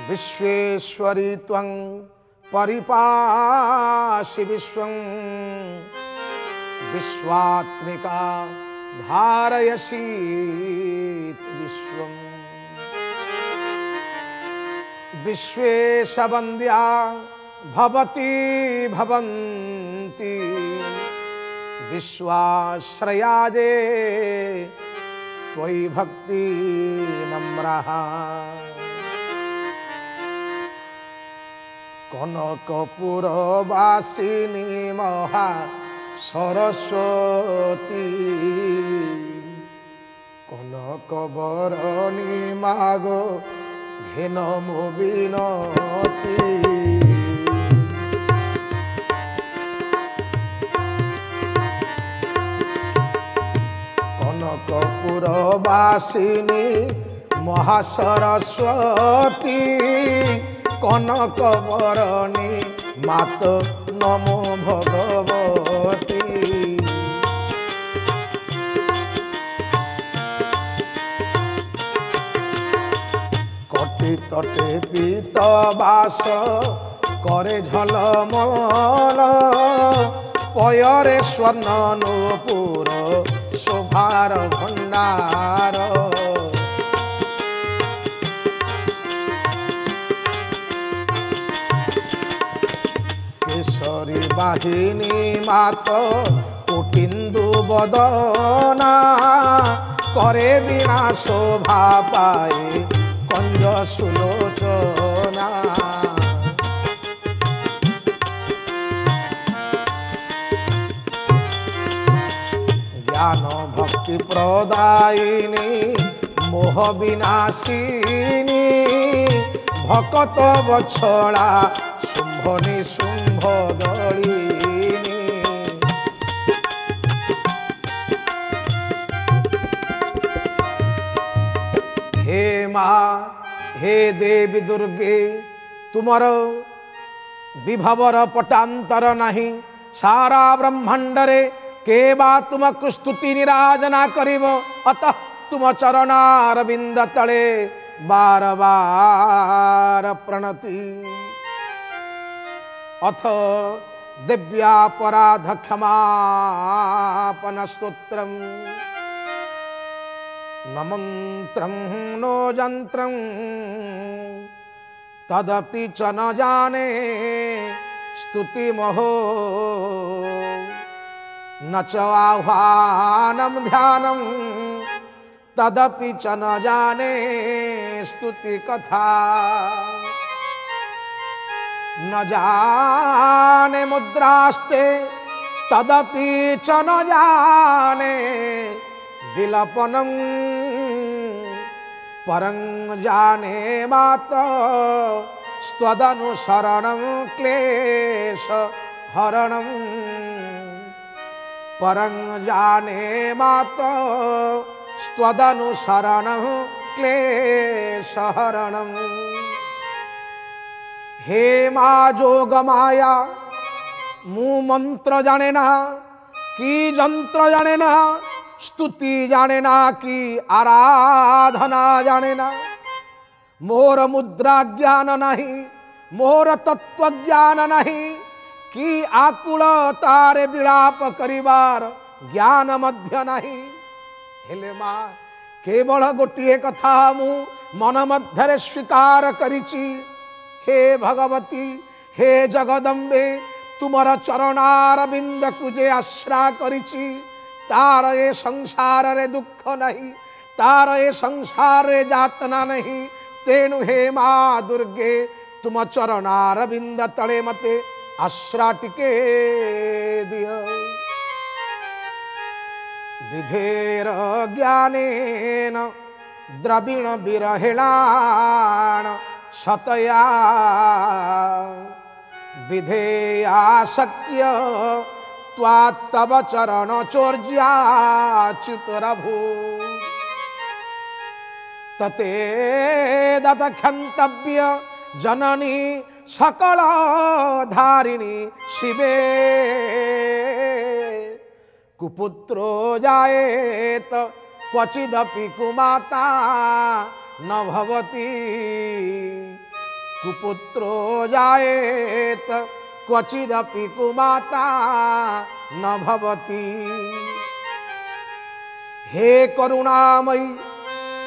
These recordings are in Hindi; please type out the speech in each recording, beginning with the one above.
विश्वेश्वरी त्वं परिपासि विश्वं विश्वात्मिका धारयसीति विश्वं विश्वेशवन्द्या भवती भवन्ति विश्वाश्रयाजे त्वयि भक्ति नम्रः कनकपुरवासिनी महा सरस्वती कनकवरणी मागो घेन मो विनती कनकपुरवासिनी महासरस्वती कनकवरणी मात नमो भगवती कटी तटे पीत बास करे झलमल पयरे स्वर्ण नूपुर शोभार भंडार केशरी बाहिनी मात कोटिंदु बदना करे बिना शोभा पाए कंज सुलोचना ज्ञान भक्ति प्रदायिनी मोह विनाशिनी भकत बछड़ा शुंभ निशुंभ दलिनी हे माँ हे देवी दुर्गे तुमर विभवर पटांतर नहीं सारा ब्रह्मांडरे के बा तुमको स्तुति निराजना करिब अतः तुम चरणारविंद तले बार बार प्रणति अथ दिव्यापराध क्षमापन स्तोत्रम न मंत्रं नो यंत्रं तदपि च न जाने स्तुति महो न च आह्वानं ध्यानं तदपि च न जाने स्तुति कथा न जाने मुद्रास्ते तदपि च न जाने विलपनं परं जाने मात स्वदनुसरणं क्लेश हरणं परं जाने मात स्वदनुसरणं क्लेश हरणं हे माँ जोग माया मु मंत्र जाने ना की जंत्र जाने ना स्तुति जाने ना की आराधना जाने ना मोर मुद्रा ज्ञान नहीं मोर तत्व ज्ञान नहीं की आकुल तारे विलाप करिवार ज्ञान मध्य नहीं हेले माँ केवल गोटे कथा मु मन मध्य स्वीकार करिछि हे भगवती हे जगदम्बे तुमर चरणारविंद कुजे आश्रा करिछि तार ए संसार रे दुख नहीं तार ए संसार रे जातना नहीं तेणु हे माँ दुर्गे तुम चरणारविंद तले मते आश्रा टिके दियो विधेर ज्ञानेन द्रविण विरहेणान सतया विधेयाशक्य त्वात्तव चरण चोर्याच्युतरभू तते ददक्षन्तव्य जननी सकल धारिणी शिवे कुपुत्रो जायेत क्वचिदपि कुमाता न भवति कुपुत्रो जायेत क्वचिदपि कुमाता न भवति। हे करुणामयी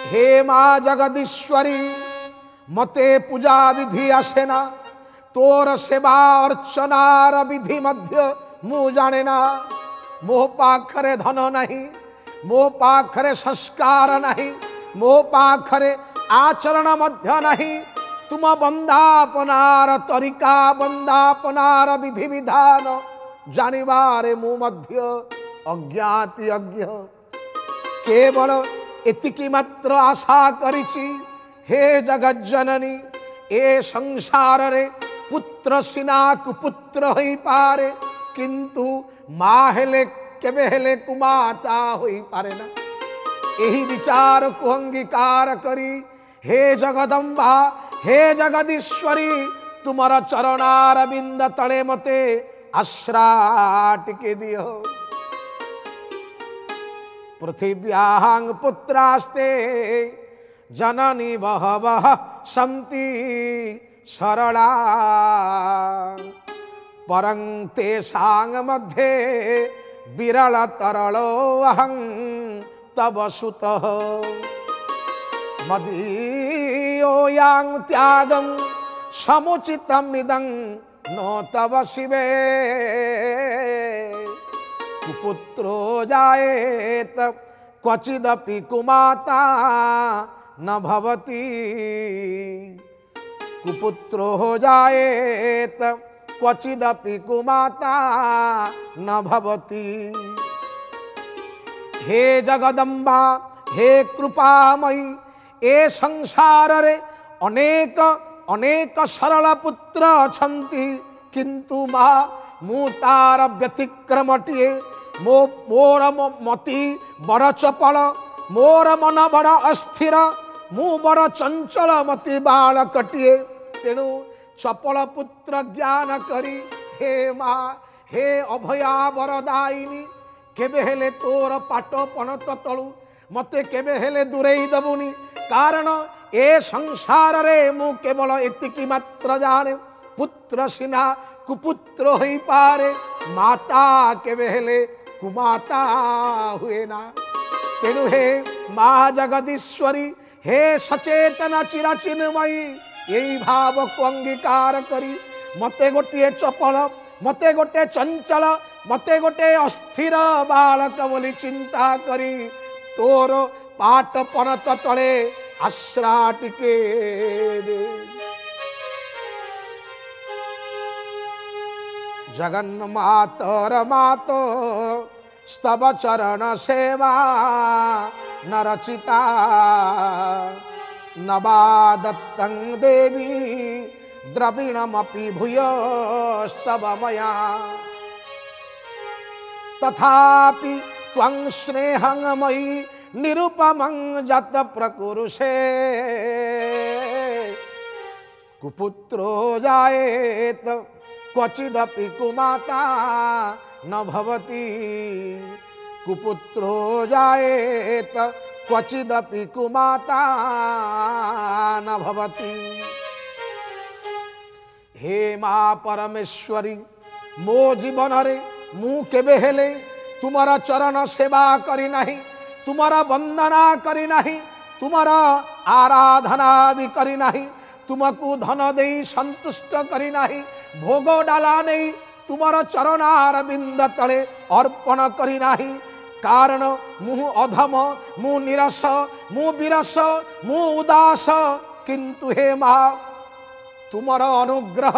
हे माँ जगदीश्वरी मते पूजा विधि आसेना तोर सेवा अर्चनार विधि मध्य मु जाने ना। मो पाखरे धन नहीं, मो पाखरे संस्कार नहीं, मो पाखरे आचरण मध्य नहीं। तुम बंदापनार तरीका बंदापनार विधि विधान जानिबारे मु मध्य अज्ञाति अज्ञ। केवल एतिकी मात्र आशा करिछि हे जगत जननी ए संसार रे पुत्र सिना कुपुत्र होई पारे किंतु माँ हेले केबे हेले कुमाता होई पारे ना। एही विचार को अंगीकार करी हे जगदम्बा हे जगदीश्वरी तुमर चरणार बिंद तले मते आश्रा टिके दियो। पृथिव्यां पुत्रास्ते जननी बहवः सन्ति सरला परं तेषां मध्ये विरल तरलो अहं तव सुतः। मदीयो यां त्यागं समुचितमिदं नो तव शिवे। कुपुत्रो जायेत क्वचिदपि कुमाता न भवति। कुपुत्रो जायेत क्वचिदपि कुमाता न भवति। हे जगदम्बा हे कृपामयी ए संसार रे अनेक अनेक सरल पुत्र अछंती किंतु माँ मु तार व्यतिक्रमटिए मोर मति बड़ चपल मोर मन बड़ अस्थिर मु बड़ चंचल मति बालकटिए। तेणु चपल पुत्र ज्ञान करी हे माँ हे अभया वरदायिनी केबे हेले तोर पाट पणत तलु मते केबे हेले दूरेई दबुनी। कारण ए संसार रे मु केवल एतिकी मात्र जाने पुत्र सिना कुपुत्र होई पारे माता केबे हेले कुमाता हुए ना। तेणु हे माँ जगदीश्वरी हे सचेतन चिरचिन्मयी यही भाव को अंगीकार करी मते गोटे चपल मते गोटे चंचल मते गोटे अस्थिर बालक बोली चिंता करी तोर पाट पणत तले आश्रा टिके दे। जगन्मातर मातो स्तव चरण सेवा न रचिता नवा दत्तं देवी द्रविणमपि भूयोस्तव मया। तथापि त्वं स्नेहं मयि निरुपमं जत प्रकुरुषे। कुपुत्रो जायेत क्वचिदपि कुमाता न भवति। कुपुत्रो जायेत क्वचिदपि कुमाता न भवति। हे माँ परमेश्वरी मो जीवन रे मु केबे हेले तुमरा चरण सेवा करी नहीं तुमरा वंदना करी नहीं तुमरा आराधना भी करी नहीं तुमको धन दे संतुष्ट करी नहीं भोग डाला नहीं तुमरा चरणार बिंद तले अर्पण करी नहीं। कारण मु अधम मु निरस मु विरस मु उदास किंतु हे माँ तुमर अनुग्रह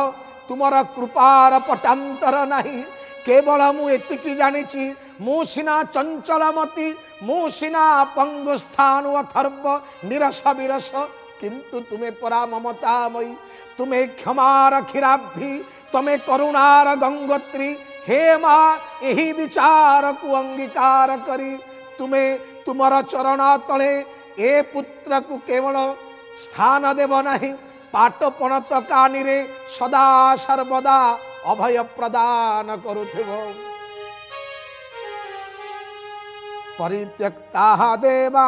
तुमर कृपार पटांतर नहीं। केवल मु एतिकी जानिछि मु सिना चंचलमती मु सिना पंगुस्थान अथर्व निरस विरस किंतु तुम्हें परा ममतामयी तुम्हें क्षमार क्षीराब्धि तुम्हें करुणार गंगोत्री। हे माँ यही विचार को अंगीकार करी तुम्हें तुमर चरण तले ए पुत्र को केवल स्थान देव नहीं पाट पणत कानी रे सदा सर्वदा अभय प्रदान करुथिव। परित्यक्ता देवा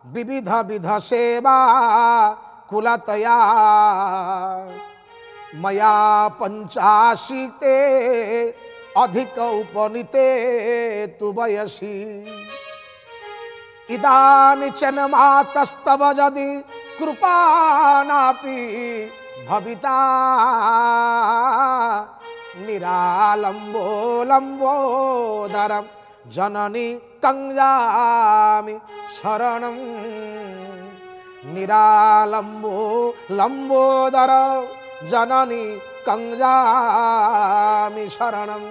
विविध विध सेवा कुलतया मया पंचाशीते अधिक उपनीते तु वयसि इदानीचन मातस्तव यदि कृपानापि भविता निरालंबो लंबोदरम जननी कंजामि शरणं निरालंबो लंबोदर जननी कंजामि शरणं।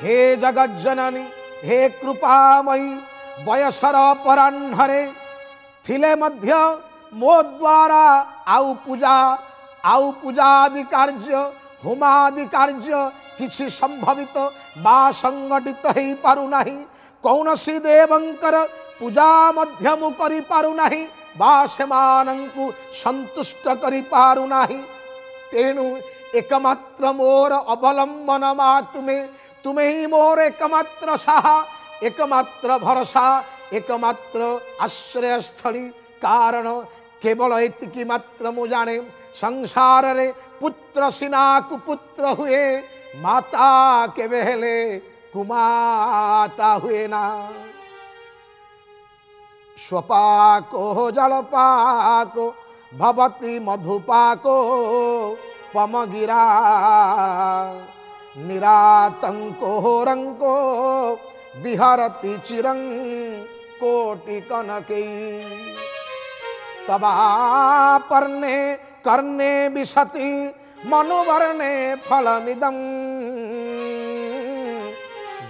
हे जगत जननी हे कृपामयी बयसर पराह्नरे थिले मध्य मो द्वारा आउ पूजादि कार्य होमादि कार्य किछि संभवित बा संगठित हेई पारु नाही कौनसी देवंकर पूजा मध्य मु करि पारु नाही बा सेमानंकु संतुष्ट करि पारु नाही तेणु एकमात्र मोर अवलंबन मा तुमे ही मोर एकमात्र साहा एकमात्र भरोसा एकमात्र आश्रय स्थली कारण केवल एतिकी मात्र मु जाने संसार रे पुत्र सिना कुपुत्र हुए माता केबे हेले कुमाता हुए ना। स्वपाको जलपाको भवति मधुपाको पमगिरा निरातंको रंको विहरति चिरं कोटि कनकै तवापर्णे कर्णे विशति मनोवर्णे फलमिदं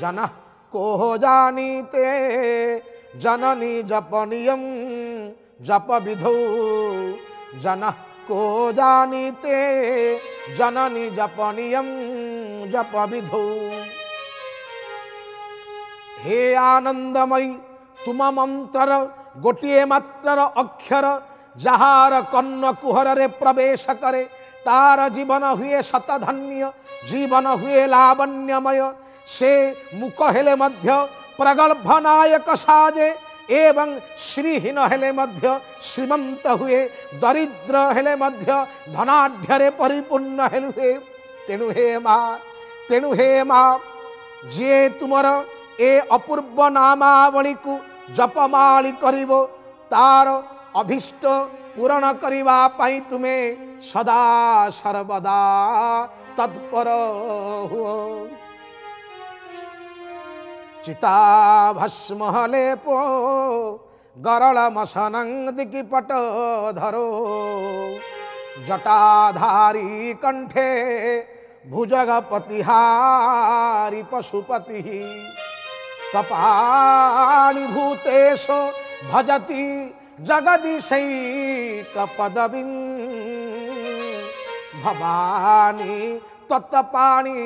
जनः को जानीते जननी जपनियं जप विधौ जनः को जानीते जननी जपनियं जप विधौ। हे आनंदमयी तुम मंत्र गोटिए मात्र अक्षर जहार कन्न कुहर रे प्रवेश करे तार जीवन हुए शतधन्य जीवन हुए लावण्यमय से मुख हेले मध्य प्रगल्भ नायक साजे एवं श्रीहीन हेले मध्य श्रीमंत हुए दरिद्र हेले मध्य धनाढ्य परिपूर्ण हुए तेणु हे माँ जे तुमर ए अपूर्व नामावली को जपमाली करिवो तार अभिष्ट पूरण करिवा पाई तुमे सदा सर्वदा तत्पर हुओ। चिता भस्म लेपो गरल मसनं दिकिपट धरो जटाधारी कंठे भुजगपतिहारी पशुपति कपाली भूतेशो भजति जगदीशैकपदवीं भवानी तत्पाणी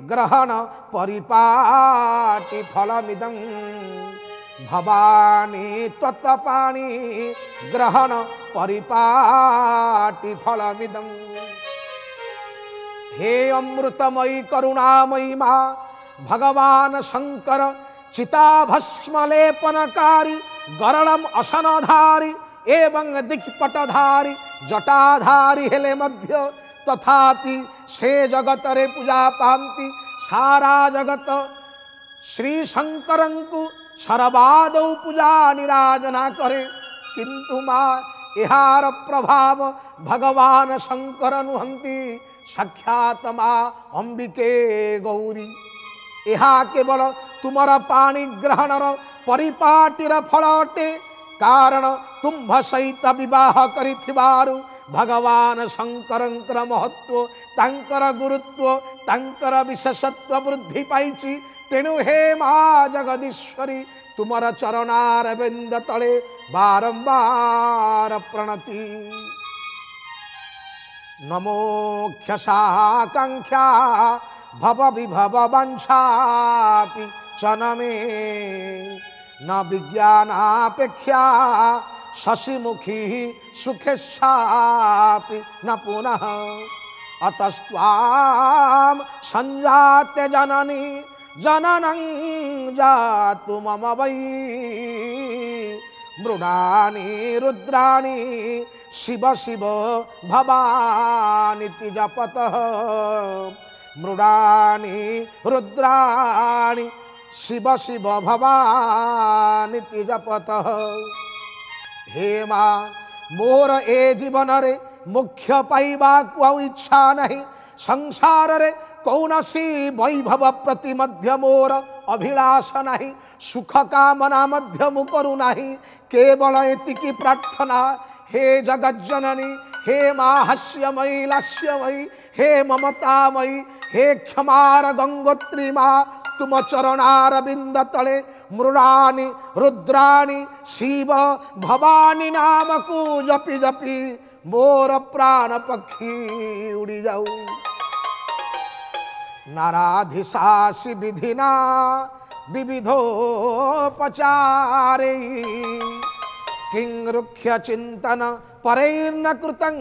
ग्रहण परिपाटी फलमिदं भवानी तत्पाणी ग्रहण परिपाटी फलमिदं। हे अमृतमयी करुणामयी माँ भगवान शंकर चिताभस्मलेपनकारी गरलम असनधारी एवं दिक्पटधारी जटाधारी हेले मध्य तथापि से जगत रे पूजा पांति सारा जगत श्री शंकरंकु सर्वादौ पूजा निराजना करे किंतु माँ इहार प्रभाव भगवान शंकर नुहंती साक्षात माँ अंबिके गौरी यहा केवल तुमर पाणी ग्रहणर परिपाटीर फल अटे कारण तुम्भ सहित विवाह करिथिबारु भगवान शंकरंकर महत्व तांकर गुरुत्व तांकर विशेषत्व वृद्धि पाइछि तेणु हे माँ जगदीश्वरी तुमर चरणार बिंद तले बारंबार प्रणति नमोक्षसाकांक्षा भव विभव वंशापि चनमे न विज्ञानापेक्षा शशिमुखी सुखेच्छापि न पुनः अतस्त्वां संजाते जननी जननं जातु मम वै मृडानी रुद्राणी शिव शिव भवानीति जपतः मृडानी रुद्राणी शिव शिव भवानीति जपतः। हे माँ मोर ए जीवन रे मुख्य पाइबा को इच्छा नहीं संसार रे कौनसी वैभव प्रति मध्य मोर अभिलाष नहीं सुख कामना मध्य मु करू नहीं केवल एतिकी प्रार्थना हे जगज्जननी हे माँ हास्यमयी लास्यमयी हे ममतामयी हे क्षमार गंगोत्री माँ तुम चरणार बिंद तले मृडानी रुद्राणी शिव भवानी नाम को जपि जपि मोर प्राण पक्षी उड़ी जाऊ। नाराधिशासी विधिना विविधोपचारे किंरुक्ष्य चिंतन परैर्न कृतं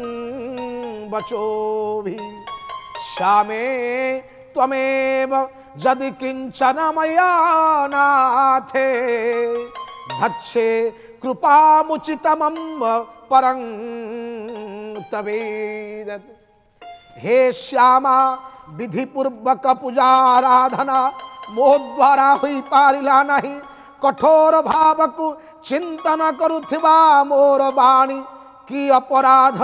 वचोभि श्यामे त्वमेव यदि किंचन मया नाथे धच्छे कृपामुचितमम्ब परं तवेदत। हे श्यामा विधि पूर्वक पूजा आराधना मोह द्वारा हुई पारिला नहीं कठोर भाव को चिंतन करुथिबा मोर वाणी की अपराध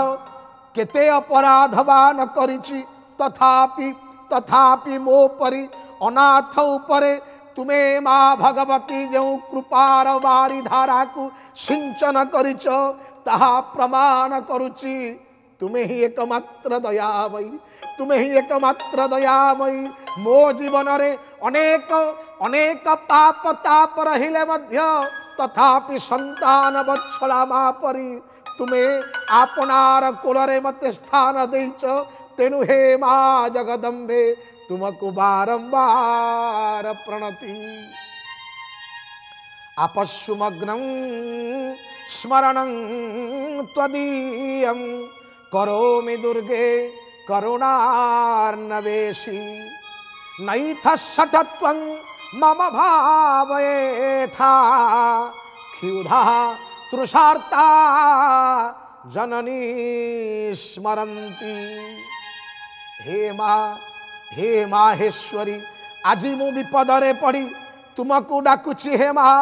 केते अपराधवान करिछि तथापि तथापि मो परि अनाथ उपरे तुमे माँ भगवती जो कृपार बारी धारा को सिंचन करिच ताहा प्रमाण करुचि तुम्हें ही एकमात्र दयामयी तुम्हें ही एकमात्र दयामयी। मो जीवन रे अनेक अनेक पाप ताप रहिले मध्य तथापि संतान वत्सला माँ परी तुम्हें आपनार कोलरे मते स्थान देइच तेणु हे माँ जगदम्बे तुमको बारंबार प्रणति। आपस्सुमग्नं स्मरणं त्वदीयं करोमि दुर्गे करुणार्णवेशी नैथः षठत्वं मम भावयेथा क्षुधा तृषार्ता जननी स्मरन्ति। हे माहेश्वरी आज मु विपदरे पड़ी तुमको डाकुची हे माँ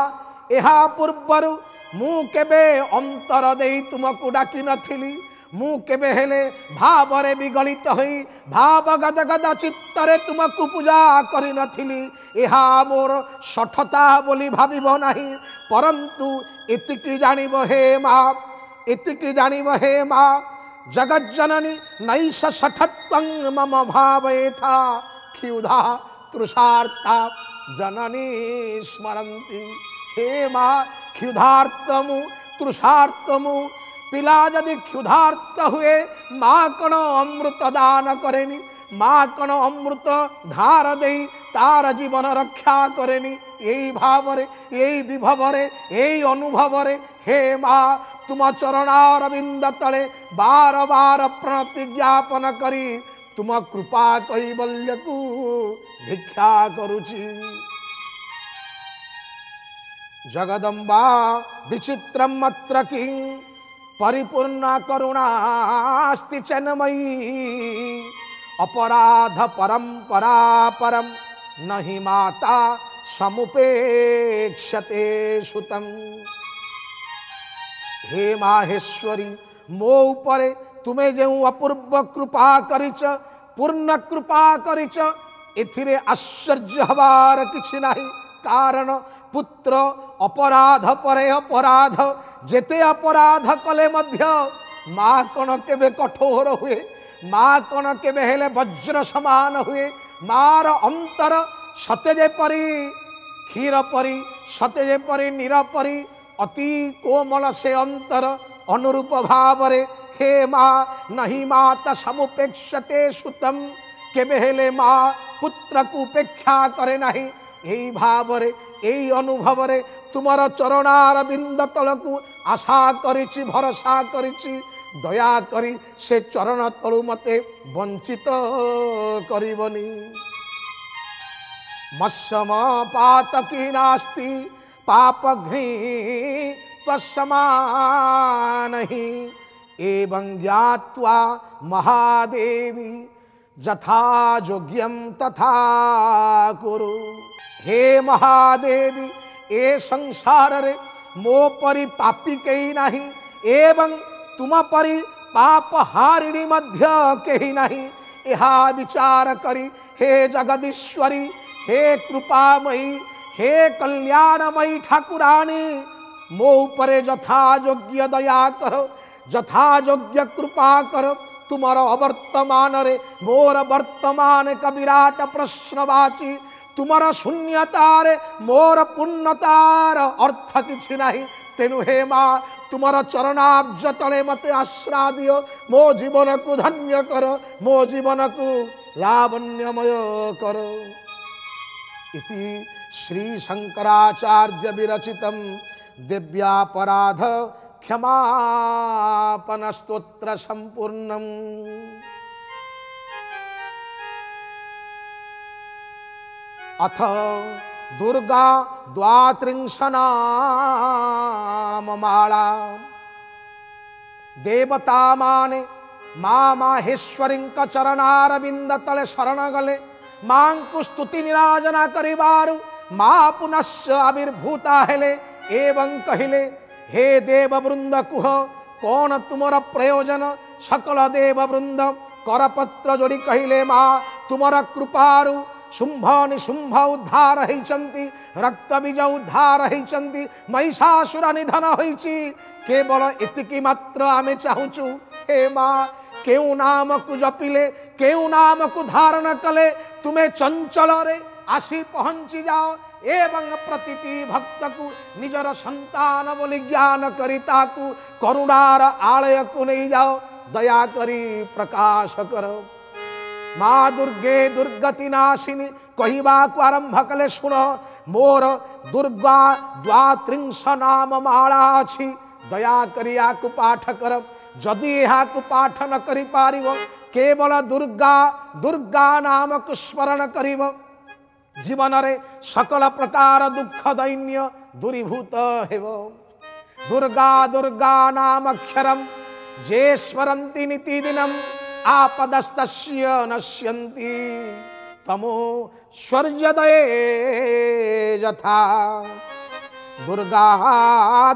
एहा पूर्वरु मु केबे अंतर देई तुमको डाकी नथिली मु केबे हेले भावरे विगलित होई भाव गद गद चित्तरे तुमको पूजा करि नथिली एहा मोर सठता बोली भाबिबो नाही परंतु एतिकी जानिब हे माँ एतिकी जानिब हे माँ जगज्जननी नैष सठत्वं मम भावयेथा क्षुधा तृषार्ता जननी स्मरन्ति। हे माँ क्षुधार्तमु तृषार्तमु पिला जदि क्षुधार्त हुए माँ कण अमृत दान करेनी माँ कण अमृत धार दे तार जीवन रक्षा करेनी यही भावरे यही विभवरे यही अनुभवरे हे माँ तुम चरणारविंद तले बार बार प्रणति ज्ञापन करी तुम कृपा कैवल्य को भिक्षा करुची। जगदम्बा विचित्रम मत्र किं परिपूर्णा करुणास्ति चन्मयी अपराध परंपरा परम नहि माता समुपेक्षते सुतम। हे माहेश्वरी मो उपरे तुम्हें जो अपूर्व कृपा करिच पूर्ण कृपा करिच एथिरे आश्चर्य हबार किछि नाही कारण पुत्र अपराध परे अपराध जेते अपराध कले मध्य माँ कण केबे कठोर हुए माँ कण केबे हेले वज्र समान हुए मार अंतर सतेजे परी क्षीर परी सतेजे परी नीर परी अति कोमल से अंतर अनुरूप भावरे हे माँ नहीं माता समुपेक्षते सुतम केबे हेले माँ पुत्र को उपेक्षा करे नहीं यही भावरे यही अनुभवरे तुमर चरणार बिंद तलकू आशा करिछि भरोसा करिछि दया करी से चरण तलु मते वंचित करिबनी। मत्सम पातकी नास्ति पापघ्नी स्वसमानहि एवं ज्ञात्वा महादेवी यथा योग्यम तथा कुरु। हे महादेवी ए संसार रे मो परि पापी कही नहीं एवं तुम परि पाप हारिणी मध्य कही नहीं। यह विचार करी हे जगदीश्वरी हे कृपामयी हे कल्याणमयी ठाकुरानी मो उपरे यथा योग्य दया कर यथा योग्य कृपा कर। तुमर अवर्तमान रे मोर वर्तमान का विराट प्रश्नवाची तुमर शून्यतार मोर पूर्णतार अर्थ किछि नहीं। तेणु हे माँ तुमर चरणाब्ज तले मते आश्रा दियो मो जीवन को धन्य कर मो जीवन को लावण्यमय कर। इति श्री शंकराचार्य विरचितम दिव्यापराध क्षमापन स्तोत्र संपूर्णम। अथ दुर्गा द्वात्रिंशनाममाला। देवता माने माँ माहेश्वरी चरणारविंद तले शरण गले मां को स्तुति निराजना करिबारु माँ पुनश्च आविर्भूता हेले एवं कहिले हे देव वृंद कुह कौन तुमर प्रयोजन। सकल देव वृंद करपत्र जोड़ी कहिले माँ तुमर कृपारु शुंभ निशुंभ उद्धार होइचंती रक्त बीज उद्धार होइचंती महिषासुर निधन होइची। केवल इतिकी मात्र आमे चाहूचु हे माँ केउ नाम को जपिले केउ नाम को धारण कले तुम्हें चंचल रे आसी पहुंची जाओ एवं प्रतिटी भक्त को निजर संतान बोली ज्ञान करिता को करुणार आलय को नहीं जाओ दया करी प्रकाश करो। माँ दुर्गे दुर्गति नाशिनी कहवा को आरंभ कले शुण मोर दुर्गा द्वात्रिंश नाम माला अच्छी दया करी को पाठ कर। जदि यह को पाठ न करि पारिब केवल दुर्गा दुर्गा नाम को स्मरण करिब जीवन रे सकल प्रकार दुख दैन्य दूरीभूत हेब। दुर्गा दुर्गा नाम अक्षरम जे स्मरन्ति नितिदिनम आपदस्तस्य नश्यन्ति तमो स्वर्जदये यथा। दुर्गा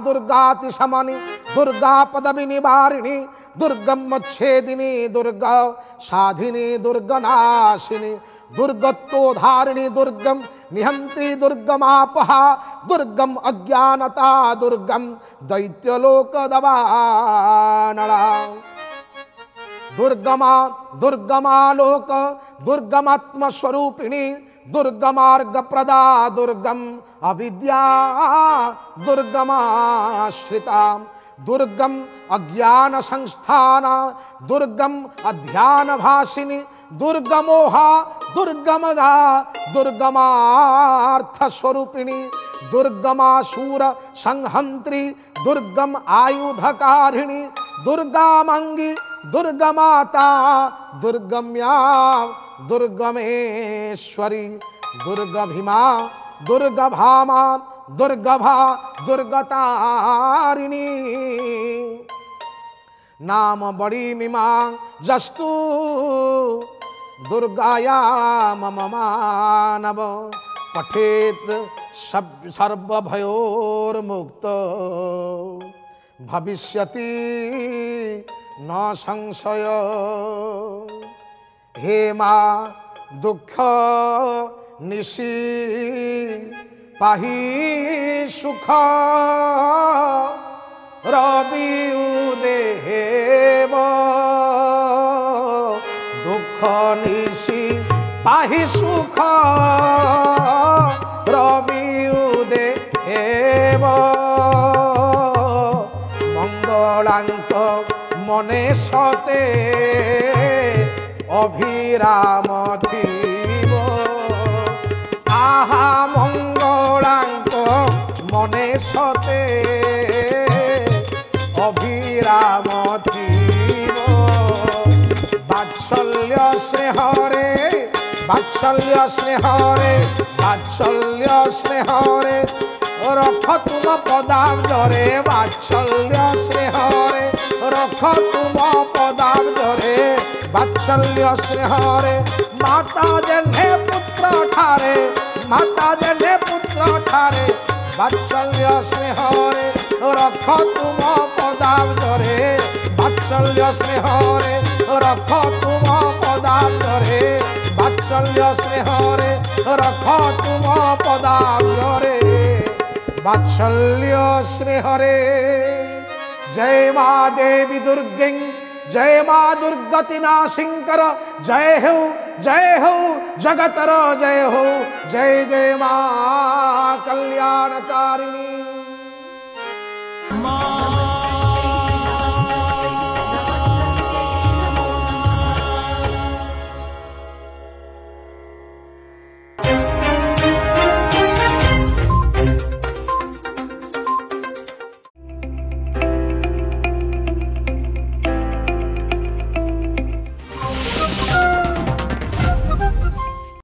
दुर्गाति समनि दुर्गा पदवि निवारिणी दुर्गमच्छेदिनी दुर्गा साधिनी दुर्गनाशिनी दुर्गत्वधारिणी दुर्गम निहंत्री दुर्गमापहा दुर्गम अज्ञानता दुर्गम दैत्यलोक दवानला। दुर्गमा दुर्गमालोक दुर्गमात्म स्वरूपिणी दुर्गमार्ग प्रदा दुर्गम अविद्या दुर्गमाश्रिता दुर्गम अज्ञान संस्थान दुर्गम अध्यान भासिनी दुर्गमोहा दुर्गमगा दुर्गमार्थ स्वरूपिणी दुर्गमासूर संहंत्री दुर्गम आयुधकारिणी दुर्गामंगी दुर्गमाता दुर्गम्या दुर्गमेश्वरी दुर्गभीमा दुर्गभामा दुर्गभा दुर्गतारिणी। नाम बड़ी मीमा जस्तु दुर्गाया मम मानव पठेत सर्वभयोर्मुक्त भविष्यति न संशय। हे माँ दुख निशी पाही सुख रवि उदेव दुख निशी पाही सुख रवि उदेव मंगलांक मने सते अभिराम थीब आहा मंगलांक मने सते अभिराम थीब बात्सल्य स्नेहरे ବାତ୍ସଲ୍ୟ ସ୍ନେହରେ ବାତ୍ସଲ୍ୟ ସ୍ନେହରେ ରଖ ତୁମ ପଦାବ୍ଜରେ ବାତ୍ସଲ୍ୟ ସ୍ନେହରେ ରଖ ତୁମ ପଦାବ୍ଜରେ ବାତ୍ସଲ୍ୟ ସ୍ନେହରେ ମାତା ଜେହ୍ନେ ପୁତ୍ର ଠାରେ ମାତା ଜେହ୍ନେ ପୁତ୍ର ଠାରେ ବାତ୍ସଲ୍ୟ ସ୍ନେହରେ ରଖ ତୁମ ପଦାବ୍ଜରେ ବାତ୍ସଲ୍ୟ ସ୍ନେହରେ ରଖ ତୁମ ପଦାବ୍ଜରେ ବାତ୍ସଲ୍ୟ ସ୍ନେହରେ ରଖ ତୁମ ପଦାବ୍ଜରେ ବାତ୍ସଲ୍ୟ ସ୍ନେହରେ जय माँ देवी दुर्गे जय माँ दुर्गति नाशिंकर जय हो जगतर जय हो जय जय माँ कल्याणकारिणी।